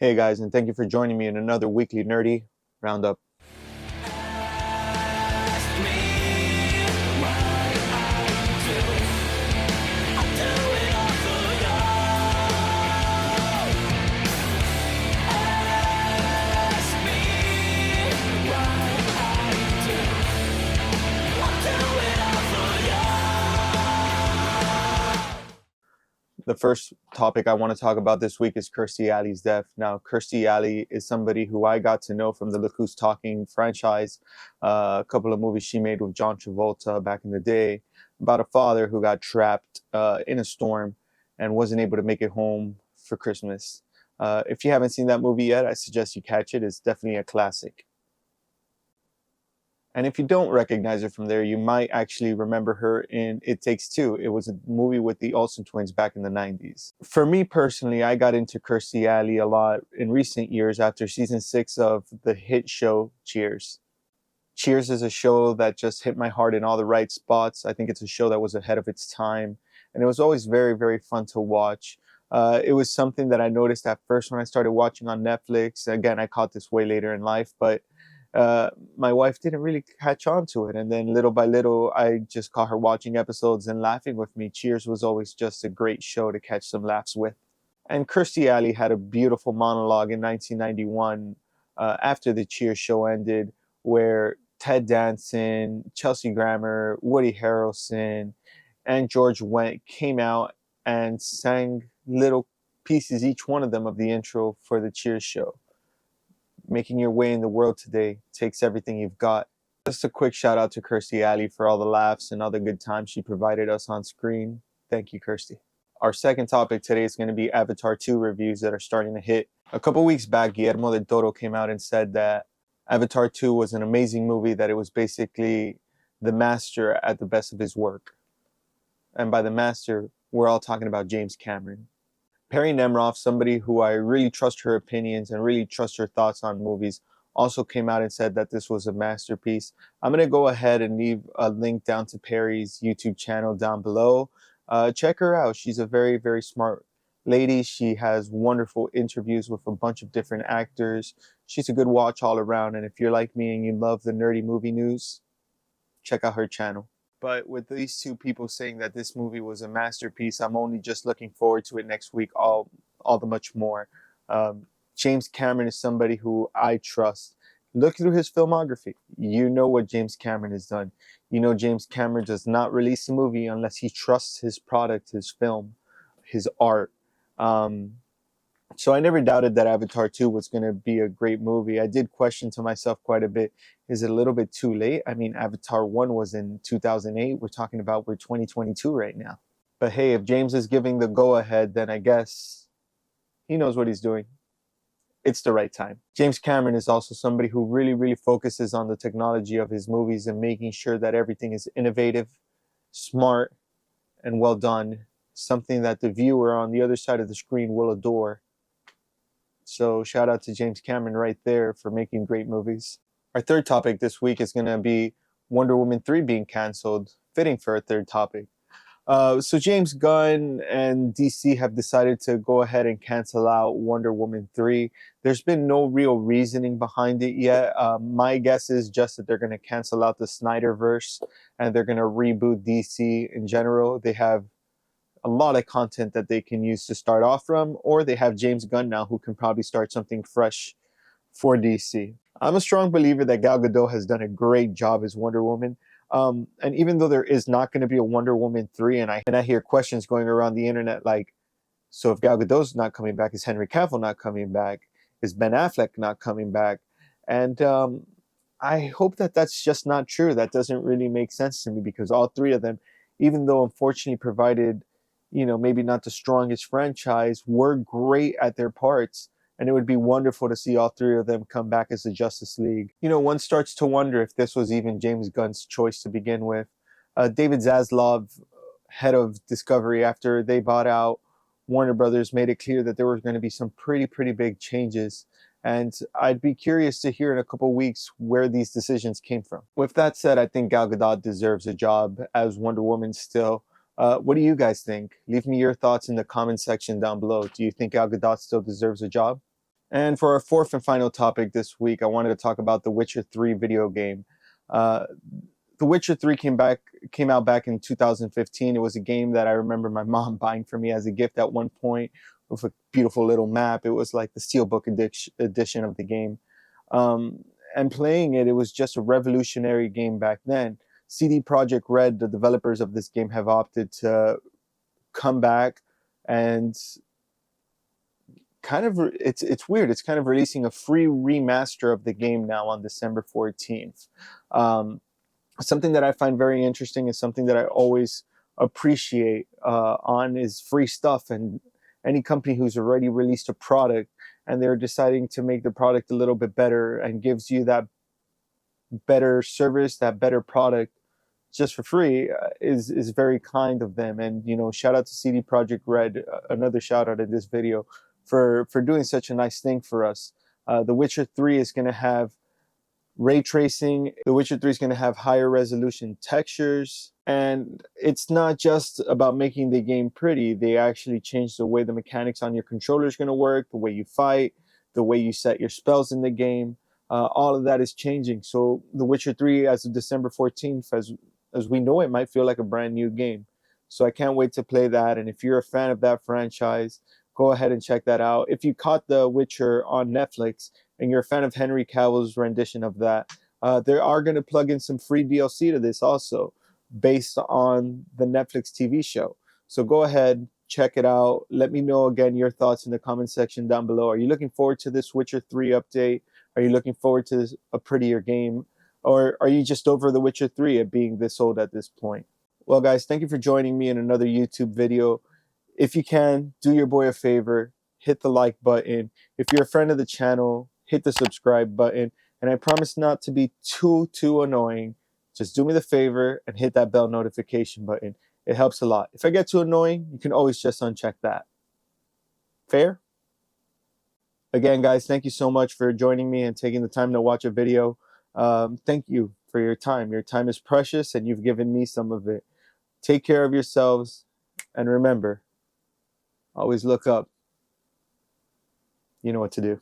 Hey guys, and thank you for joining me in another Weekly Nerdy Roundup. The first topic I want to talk about this week is Kirsty Alley's death. Now, Kirsty Alley is somebody who I got to know from the Look Who's Talking franchise, a couple of movies she made with John Travolta back in the day, about a father who got trapped in a storm and wasn't able to make it home for Christmas. If you haven't seen that movie yet, I suggest you catch it. It's definitely a classic. And if you don't recognize her from there, you might actually remember her in It Takes Two. It was a movie with the Olsen twins back in the 90s. For me personally, I got into Kirstie Alley a lot in recent years after season 6 of the hit show Cheers. Cheers is a show that just hit my heart in all the right spots. I think it's a show that was ahead of its time, and it was always very, very fun to watch. It was something that I noticed at first when I started watching on Netflix. Again, I caught this way later in life, but my wife didn't really catch on to it. And then little by little, I just caught her watching episodes and laughing with me. Cheers was always just a great show to catch some laughs with. And Kirstie Alley had a beautiful monologue in 1991 after the Cheers show ended, where Ted Danson, Chelsea Grammer, Woody Harrelson, and George Wendt came out and sang little pieces, each one of them, of the intro for the Cheers show. Making your way in the world today takes everything you've got. Just a quick shout out to Kirstie Alley for all the laughs and all the good times she provided us on screen. Thank you, Kirstie. Our second topic today is going to be Avatar 2 reviews that are starting to hit. A couple weeks back, Guillermo del Toro came out and said that Avatar 2 was an amazing movie, that it was basically the master at the best of his work. And by the master, we're all talking about James Cameron. Perry Nemroff, somebody who I really trust her opinions and really trust her thoughts on movies, also came out and said that this was a masterpiece. I'm going to go ahead and leave a link down to Perry's YouTube channel down below. Check her out. She's a very, very smart lady. She has wonderful interviews with a bunch of different actors. She's a good watch all around. And if you're like me and you love the nerdy movie news, check out her channel. But with these two people saying that this movie was a masterpiece, I'm only just looking forward to it next week all the much more. James Cameron is somebody who I trust. Look through his filmography. You know what James Cameron has done. You know James Cameron does not release a movie unless he trusts his product, his film, his art. So I never doubted that Avatar 2 was going to be a great movie. I did question to myself quite a bit, is it a little bit too late? I mean, Avatar 1 was in 2008. We're 2022 right now. But hey, if James is giving the go-ahead, then I guess he knows what he's doing. It's the right time. James Cameron is also somebody who really, really focuses on the technology of his movies and making sure that everything is innovative, smart, and well done. Something that the viewer on the other side of the screen will adore. So shout out to James Cameron right there for making great movies. Our third topic this week is going to be Wonder Woman 3 being canceled, fitting for a third topic. So James Gunn and DC have decided to go ahead and cancel out Wonder Woman 3. There's been no real reasoning behind it yet. My guess is just that they're going to cancel out the Snyderverse and they're going to reboot DC in general. They have a lot of content that they can use to start off from, or they have James Gunn now who can probably start something fresh for DC. I'm a strong believer that Gal Gadot has done a great job as Wonder Woman. And even though there is not going to be a Wonder Woman 3, and I hear questions going around the internet like, so if Gal Gadot's not coming back, is Henry Cavill not coming back? Is Ben Affleck not coming back? And I hope that that's just not true. That doesn't really make sense to me, because all three of them, even though unfortunately provided, maybe not the strongest franchise, were great at their parts. And it would be wonderful to see all three of them come back as the Justice League. One starts to wonder if this was even James Gunn's choice to begin with. David Zaslav, head of Discovery, after they bought out Warner Brothers, made it clear that there were going to be some pretty big changes. And I'd be curious to hear in a couple weeks where these decisions came from. With that said, I think Gal Gadot deserves a job as Wonder Woman still. What do you guys think? Leave me your thoughts in the comment section down below. Do you think Gal Gadot still deserves a job? And for our fourth and final topic this week, I wanted to talk about The Witcher 3 video game. Uh, The Witcher 3 came out back in 2015. It was a game that I remember my mom buying for me as a gift at one point with a beautiful little map. It was like the Steelbook edition of the game. And playing it, it was just a revolutionary game back then. CD Projekt Red, the developers of this game, have opted to come back and it's weird. It's kind of releasing a free remaster of the game now on December 14th. Something that I find very interesting and something that I always appreciate on is free stuff. And any company who's already released a product and they're deciding to make the product a little bit better and gives you that better service, that better product just for free is very kind of them. And, you know, shout out to CD Projekt Red, another shout out in this video for doing such a nice thing for us. The Witcher 3 is going to have ray tracing. The Witcher 3 is going to have higher resolution textures. And it's not just about making the game pretty. They actually changed the way the mechanics on your controller is going to work, the way you fight, the way you set your spells in the game. All of that is changing. So The Witcher 3, as of December 14th, as we know it, might feel like a brand new game. So I can't wait to play that. And if you're a fan of that franchise, go ahead and check that out. If you caught The Witcher on Netflix and you're a fan of Henry Cavill's rendition of that, they are going to plug in some free DLC to this also, based on the Netflix TV show. So go ahead, check it out. Let me know again your thoughts in the comment section down below. Are you looking forward to this Witcher 3 update? Are you looking forward to a prettier game? Or are you just over The Witcher 3 at being this old at this point? Well, guys, thank you for joining me in another YouTube video. If you can, do your boy a favor, hit the like button. If you're a friend of the channel, hit the subscribe button. And I promise not to be too annoying. Just do me the favor and hit that bell notification button. It helps a lot. If I get too annoying, you can always just uncheck that. Fair? Again, guys, thank you so much for joining me and taking the time to watch a video. Thank you for your time. Your time is precious and you've given me some of it. Take care of yourselves and remember, always look up. You know what to do.